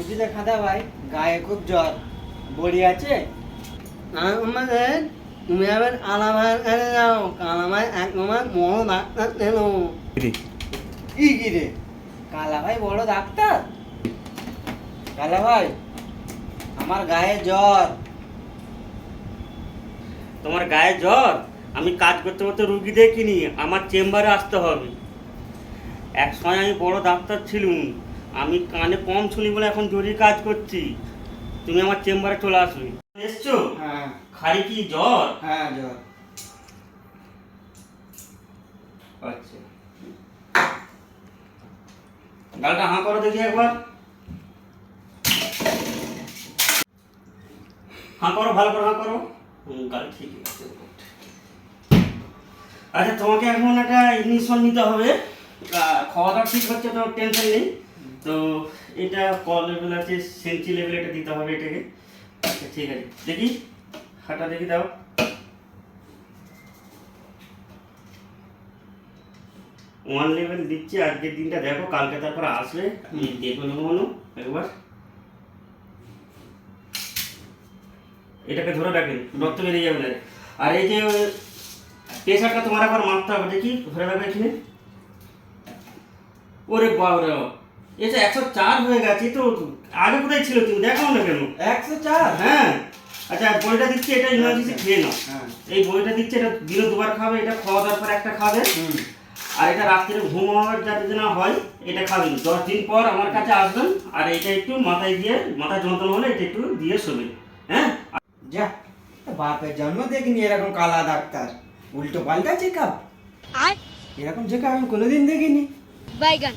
বুঝলে খাদা ভাই, গায়ে খুব জ্বর, বড়ি আছে? আমাদের তুমি আবার আলামার কাছে যাও, কালামায় এক নম্বর বড় ডাক্তার ছিল। কি কি রে? কালা ভাই বড় ডাক্তার? কালা ভাই, আমার গায়ে জ্বর। তোমার গায়ে জ্বর? আমি কাজ করতে করতে রুগী দেখিনি, আমার চেম্বারে আসতে হবে। এক সময় আমি বড় ডাক্তার ছিলুম, আমি কানে কম শুনি বলে এখন জরুরি কাজ করছি। তুমি আমার চেম্বারে চলে আসবে। এসছো? হ্যাঁ খালি কি জ্বর? হ্যাঁ জ্বর। আচ্ছা, গালটা হাঁ করো দেখি একবার। হাঁ করো, ভালো করে হাঁ করো। গাল ঠিকই আছে। আচ্ছা, তোমাকে এখন একটা ইঞ্জেকশন নিতে হবে। খাওয়া দাওয়া ঠিক হচ্ছে তো, টেনশন নেই। তো এটা ক লেভেল আছে, সেন্সি লেভেল, এটা দিতে হবে এটাকে। আচ্ছা ঠিক আছে, দেখি হাঁটা দেখি দাও। ওয়ান লেভেল দিচ্ছি, আজকের দিনটা দেখো, কালকে তারপর আসবে আমি দেখে নেবো মনে একবার। এটাকে ধরে রাখেন, রক্ত বেরিয়ে যাবে না। আর এই যে প্রেশারটা তোমার একবার মাপতে হবে, দেখি ধরে রাখবে এখানে। ওরে বাবরে, এটা 104 হয়ে গেছে তো। আগে কোথায় ছিল তুমি, দেখাও না কেন? 104? হ্যাঁ। আচ্ছা, বইটা দিচ্ছি, এটা ইমার্জেন্সি খেয়ে নাও। হ্যাঁ। এই বইটা দিচ্ছি, এটা দিনে দুবার খাবে। এটা খাওয়া দাওয়ার পর একটা খাবে। আর এটা রাত্রে ঘুমাবার যাতে না হয় এটা খাবেন। 10 দিন পর আমার কাছে আসবেন, আর এটা একটু মাথায় দিয়ে, মাথা যন্ত্রণা হলে এটা একটু দিয়ে শোবেন। হ্যাঁ। যা, বাপের জন্ম দেখিনি এরকম কালা ডাক্তার। উল্টো পাল্টা চেক আপ, এরকম চেক আপ আমি কোনোদিন দেখিনি। বাইগান